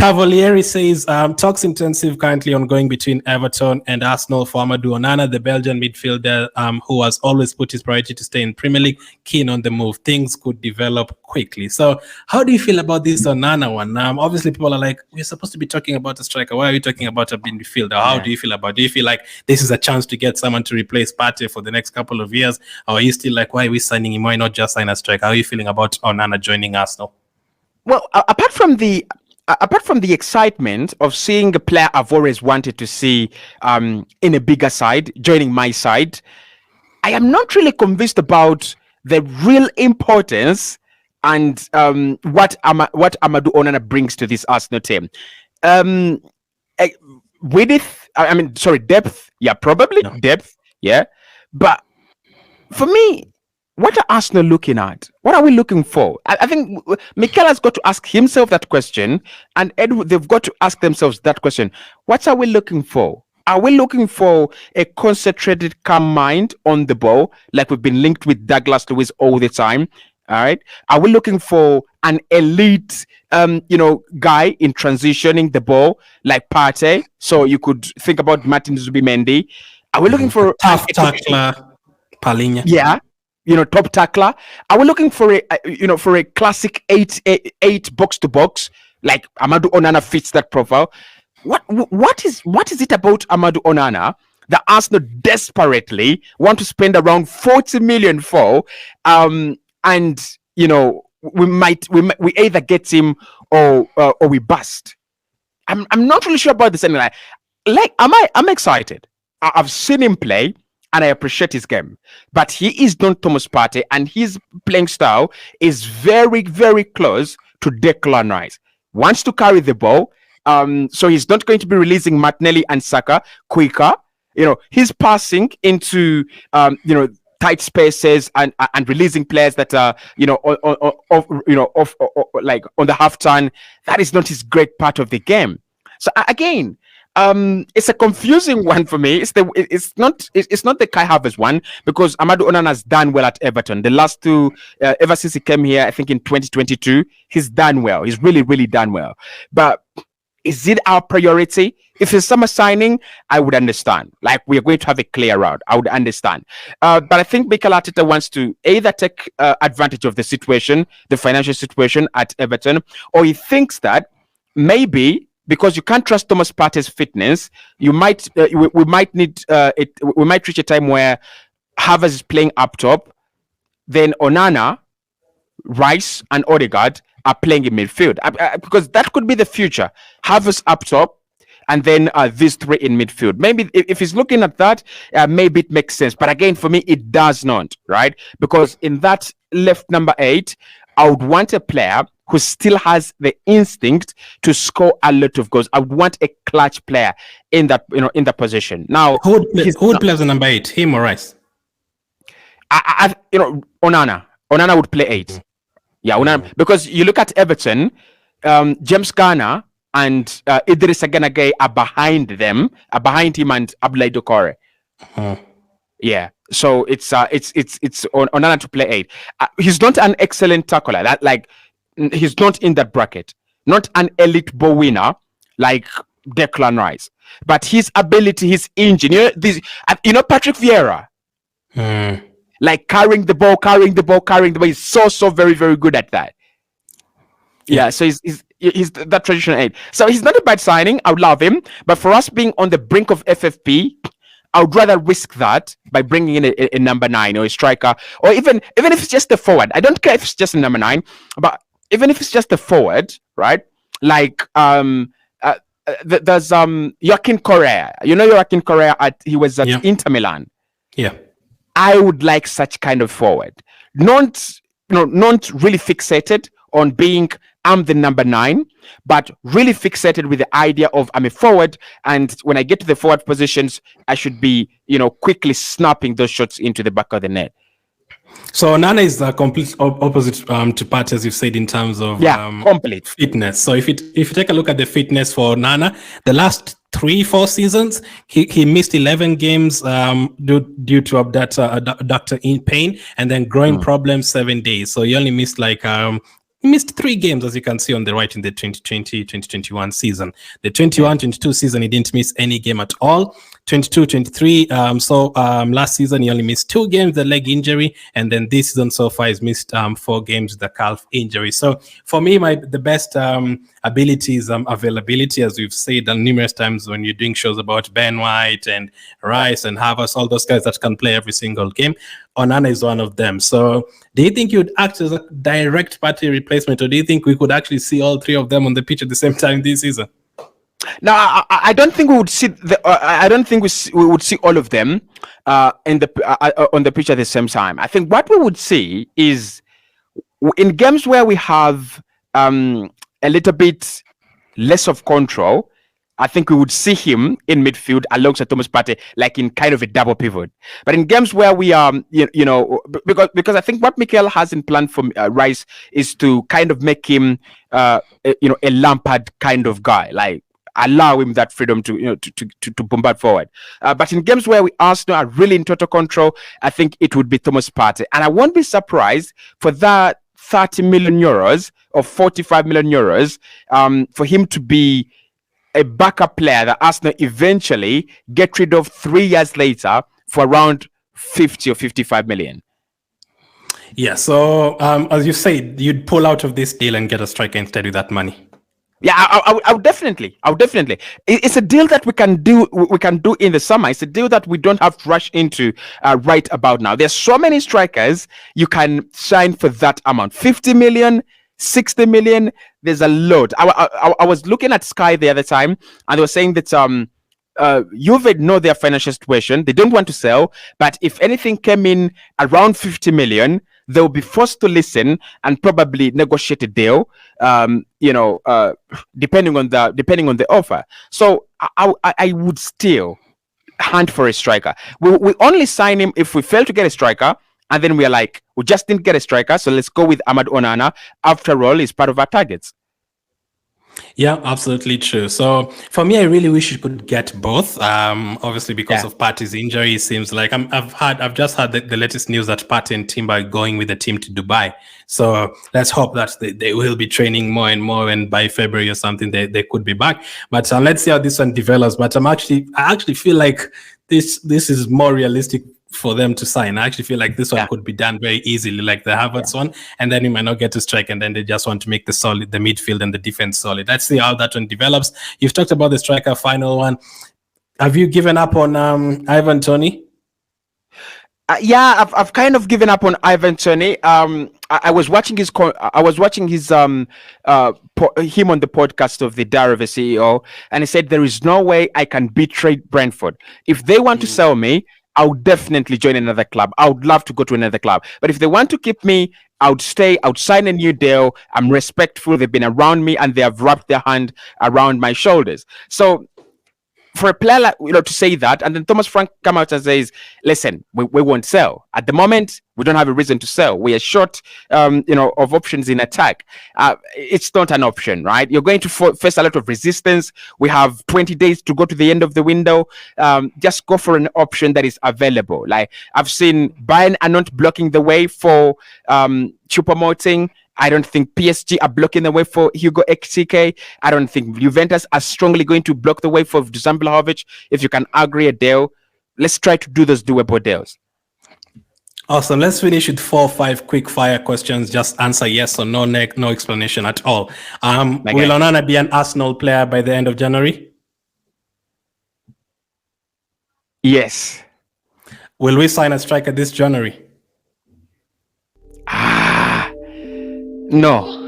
Tavolieri says talks intensive currently ongoing between Everton and Arsenal for Amadou Onana, the Belgian midfielder who has always put his priority to stay in Premier League, keen on the move. Things could develop quickly. So how do you feel about this Onana one? Obviously, people are like, we're supposed to be talking about a striker. Why are we talking about a midfielder? How do you feel about it? Do you feel like this is a chance to get someone to replace Partey for the next couple of years? Or are you still like, why are we signing him? Why not just sign a striker? How are you feeling about Onana joining Arsenal? Well, apart from the excitement of seeing a player I've always wanted to see in a bigger side, joining my side, I am not really convinced about the real importance and what Amadou Onana brings to this Arsenal team. Depth, yeah, probably depth, yeah. But for me, what are Arsenal looking at? What are we looking for? I think Mikel has got to ask himself that question, and they've got to ask themselves that question. What are we looking for? Are we looking for a concentrated, calm mind on the ball, like we've been linked with Douglas Luiz all the time? All right. Are we looking for an elite, guy in transitioning the ball, like Partey? So you could think about Martin Zubimendi. Are we looking for tough tackler, Palhinha? Yeah. Top tackler. Are we looking for a classic eight box to box, like Amadou Onana fits that profile? What is it about Amadou Onana that Arsenal desperately want to spend around 40 million for? We either get him or we bust. I'm not really sure about this anyway. I'm excited. I've seen him play. And I appreciate his game, but he is not Thomas Partey, and his playing style is very, very close to Declan Rice. Wants to carry the ball, so he's not going to be releasing Martinelli and Saka quicker. He's passing into tight spaces and releasing players that are like on the half turn. That is not his great part of the game. So again. It's a confusing one for me. It's not the Kai Havertz one, because Amadou Onana has done well at Everton. The last two, ever since he came here, I think in 2022, he's done well. He's really, really done well. But is it our priority? If it's summer signing, I would understand. Like, we are going to have a clear route. I would understand. But I think Mikel Arteta wants to either take advantage of the situation, the financial situation at Everton, or he thinks that maybe, because you can't trust Thomas Partey's fitness, you might we might need we might reach a time where Havertz is playing up top, then Onana, Rice, and Odegaard are playing in midfield, because that could be the future. Havertz up top, and then these three in midfield. Maybe if he's looking at that, maybe it makes sense. But again, for me, it does not, right? Because in that left number 8, I would want a player who still has the instinct to score a lot of goals. I would want a clutch player in that, in that position. Now, who would play as a number 8? Him or Rice? Onana would play 8. Yeah, Onana, because you look at Everton, James Garner and Idrissa Gana Gueye are behind him and Abdoulaye Doucouré. Yeah, so it's Onana to play 8. He's not an excellent tackler. He's not in that bracket. Not an elite ball winner like Declan Rice, but his ability, his engine. Patrick Vieira, like carrying the ball. He's so very, very good at that. Yeah, so he's that traditional 8. So he's not a bad signing. I would love him, but for us being on the brink of FFP, I would rather risk that by bringing in a number 9 or a striker, or even if it's just a forward. I don't care if it's just a number 9, but even if it's just a forward, right? Like there's Joaquin Correa. Joaquin Correa he was at Inter Milan. Yeah, I would like such kind of forward. Not really fixated on being I'm the number 9, but really fixated with the idea of I'm a forward, and when I get to the forward positions, I should be quickly snapping those shots into the back of the net. So Onana is the complete opposite to Partey, as you've said, in terms of complete fitness. So if you take a look at the fitness for Onana, the last 3-4 seasons, he missed 11 games due to abductor pain, and then growing problems 7 days. So he only missed like He missed 3 games, as you can see on the right, in the 2020-2021 season. The 21-22 season, he didn't miss any game at all. 22-23, last season he only missed 2 games, the leg injury, and then this season so far he's missed 4 games with the calf injury. So for me, the best ability is availability, as we've said numerous times when you're doing shows about Ben White and Rice and Havertz, all those guys that can play every single game. Onana is one of them. So do you think you'd act as a direct party replacement, or do you think we could actually see all 3 of them on the pitch at the same time this season? No, I don't think we would see I don't think we would see all of them on the pitch at the same time. I think what we would see is in games where we have a little bit less of control, I think we would see him in midfield alongside Thomas Partey, like in kind of a double pivot. But in games where we are, because I think what Mikel has in plan for Rice is to kind of make him, a Lampard kind of guy, like allow him that freedom to bombard forward. But in games where Arsenal are really in total control, I think it would be Thomas Partey, and I won't be surprised for that 30 million euros or 45 million euros for him to be a backup player that Arsenal eventually get rid of 3 years later for around 50 or 55 million. Yeah, so as you say, you'd pull out of this deal and get a striker instead with that money. Yeah, I would definitely. It's a deal that we can do in the summer. It's a deal that we don't have to rush into right about now. There's so many strikers you can sign for that amount. 50 million, 60 million, there's a lot. I was looking at Sky the other time, and they were saying that Juve know their financial situation. They don't want to sell, but if anything came in around 50 million, they'll be forced to listen and probably negotiate a deal, depending on the offer. So I would still hunt for a striker. We only sign him if we fail to get a striker, and then we are like, we just didn't get a striker, so let's go with Amadou Onana. After all, he's part of our targets. Yeah, absolutely true. So for me, I really wish you could get both. Obviously, because of Partey's injury, it seems like I've just had the latest news that Partey and Timber are going with the team to Dubai. So let's hope that they will be training more and more, and by February or something, they could be back. But let's see how this one develops. But I actually feel like this is more realistic for them to sign. I actually feel like this one could be done very easily, like the Havertz one, and then he might not get to strike, and then they just want to make the midfield and the defense solid. Let's see how that one develops. You've talked about the striker final one. Have you given up on Ivan Toney? I've kind of given up on Ivan Toney. I was watching his him on the podcast of the Diary of a CEO, and he said there is no way I can betray Brentford. If they want to sell me, I would definitely join another club. I would love to go to another club. But if they want to keep me, I would stay. I would sign a new deal. I'm respectful. They've been around me and they have wrapped their hand around my shoulders. So for a player like, to say that, and then Thomas Frank come out and says, listen, we won't sell. At the moment, we don't have a reason to sell. We are short, of options in attack. It's not an option, right? You're going to face a lot of resistance. We have 20 days to go to the end of the window. Just go for an option that is available. Like I've seen Bayern are not blocking the way for Choupo-Moting. I don't think PSG are blocking the way for Hugo Ekitike. I don't think Juventus are strongly going to block the way for Dusan Vlahovic. If you can agree a deal, let's try to do those doable deals. Awesome. Let's finish with 4 or 5 quick fire questions. Just answer yes or no, no explanation at all. Will Onana be an Arsenal player by the end of January? Yes. Will we sign a striker this January? No.